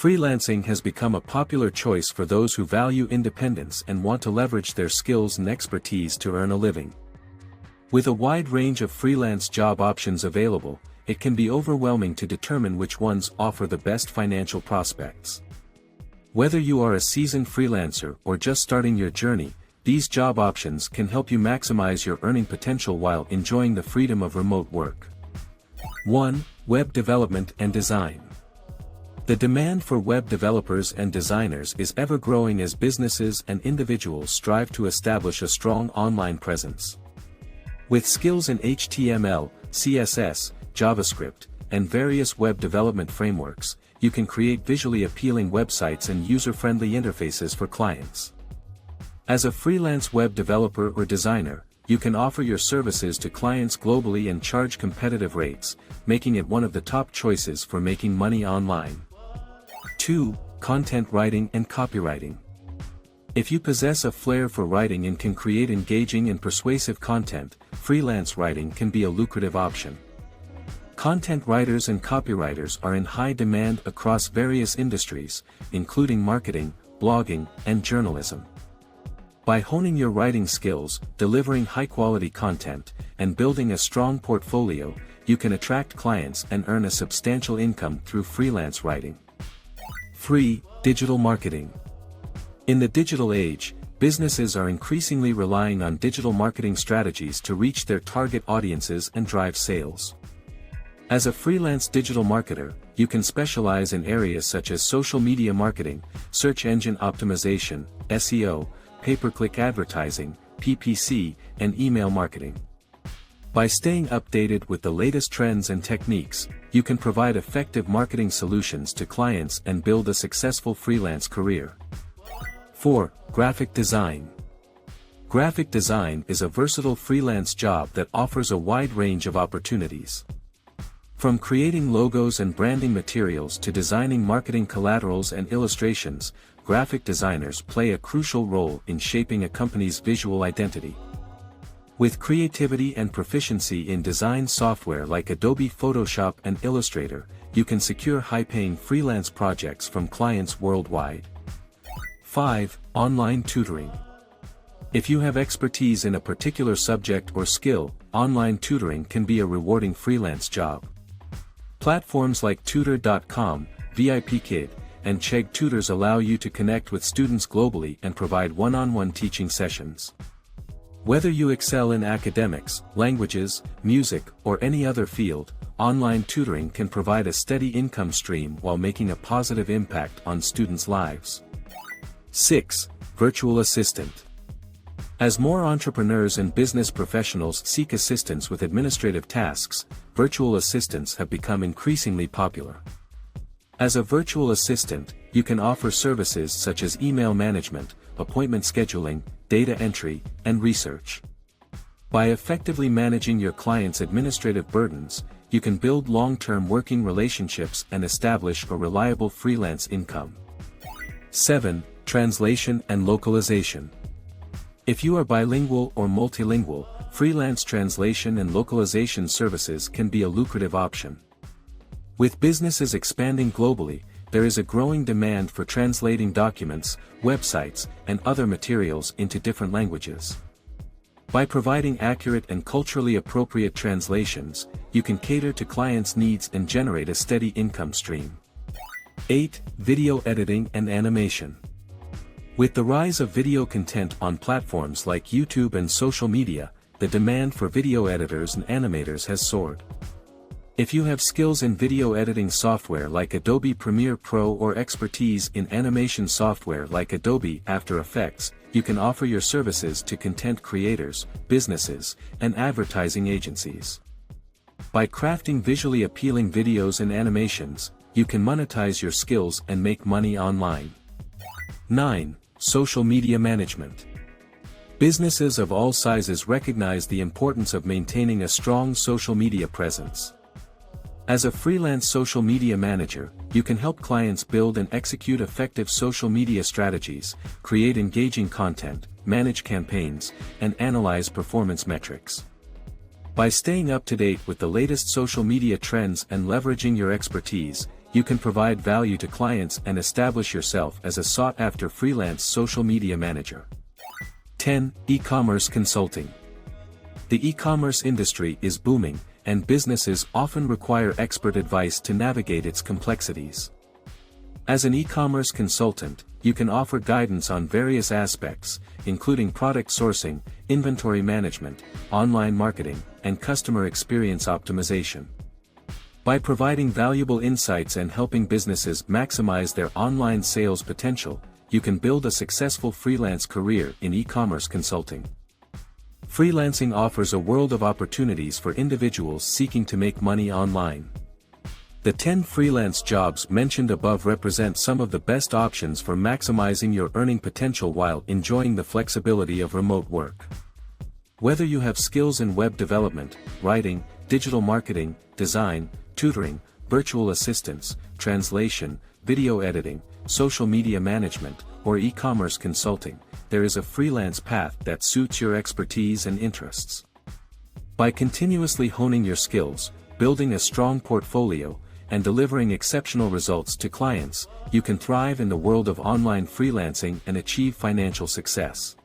Freelancing has become a popular choice for those who value independence and want to leverage their skills and expertise to earn a living. With a wide range of freelance job options available, it can be overwhelming to determine which ones offer the best financial prospects. Whether you are a seasoned freelancer or just starting your journey, these job options can help you maximize your earning potential while enjoying the freedom of remote work. 1. Web development and design. The demand for web developers and designers is ever growing as businesses and individuals strive to establish a strong online presence. With skills in HTML, CSS, JavaScript, and various web development frameworks, you can create visually appealing websites and user-friendly interfaces for clients. As a freelance web developer or designer, you can offer your services to clients globally and charge competitive rates, making it one of the top choices for making money online. 2. Content writing and copywriting. If you possess a flair for writing and can create engaging and persuasive content, freelance writing can be a lucrative option. Content writers and copywriters are in high demand across various industries, including marketing, blogging, and journalism. By honing your writing skills, delivering high-quality content, and building a strong portfolio, you can attract clients and earn a substantial income through freelance writing. 3. Digital marketing. In the digital age, businesses are increasingly relying on digital marketing strategies to reach their target audiences and drive sales. As a freelance digital marketer, you can specialize in areas such as social media marketing, search engine optimization, SEO, pay-per-click advertising, PPC, and email marketing. By staying updated with the latest trends and techniques, you can provide effective marketing solutions to clients and build a successful freelance career. 4. Graphic design. Graphic design is a versatile freelance job that offers a wide range of opportunities. From creating logos and branding materials to designing marketing collaterals and illustrations, graphic designers play a crucial role in shaping a company's visual identity. With creativity and proficiency in design software like Adobe Photoshop and Illustrator, you can secure high-paying freelance projects from clients worldwide. 5. Online tutoring. If you have expertise in a particular subject or skill, online tutoring can be a rewarding freelance job. Platforms like Tutor.com, VIPKid, and Chegg Tutors allow you to connect with students globally and provide one-on-one teaching sessions. Whether you excel in academics, languages, music, or any other field, online tutoring can provide a steady income stream while making a positive impact on students' lives. 6. Virtual assistant. As more entrepreneurs and business professionals seek assistance with administrative tasks, virtual assistants have become increasingly popular. As a virtual assistant, you can offer services such as email management, appointment scheduling, data entry, and research. By effectively managing your clients' administrative burdens, you can build long-term working relationships and establish a reliable freelance income. 7. Translation and localization. If you are bilingual or multilingual, freelance translation and localization services can be a lucrative option. With businesses expanding globally, there is a growing demand for translating documents, websites, and other materials into different languages. By providing accurate and culturally appropriate translations, you can cater to clients' needs and generate a steady income stream. 8. Video editing and animation. With the rise of video content on platforms like YouTube and social media, the demand for video editors and animators has soared. If you have skills in video editing software like Adobe Premiere Pro or expertise in animation software like Adobe After Effects, you can offer your services to content creators, businesses, and advertising agencies. By crafting visually appealing videos and animations, you can monetize your skills and make money online. 9. Social media management. Businesses of all sizes recognize the importance of maintaining a strong social media presence. As a freelance social media manager, you can help clients build and execute effective social media strategies, create engaging content, manage campaigns, and analyze performance metrics. By staying up to date with the latest social media trends and leveraging your expertise, you can provide value to clients and establish yourself as a sought-after freelance social media manager. 10. E-commerce consulting. The e-commerce industry is booming, and businesses often require expert advice to navigate its complexities. As an e-commerce consultant, you can offer guidance on various aspects, including product sourcing, inventory management, online marketing, and customer experience optimization. By providing valuable insights and helping businesses maximize their online sales potential, you can build a successful freelance career in e-commerce consulting. Freelancing offers a world of opportunities for individuals seeking to make money online. The 10 freelance jobs mentioned above represent some of the best options for maximizing your earning potential while enjoying the flexibility of remote work. Whether you have skills in web development, writing, digital marketing, design, tutoring, virtual assistance, translation, video editing, social media management, or e-commerce consulting, there is a freelance path that suits your expertise and interests. By continuously honing your skills, building a strong portfolio, and delivering exceptional results to clients, you can thrive in the world of online freelancing and achieve financial success.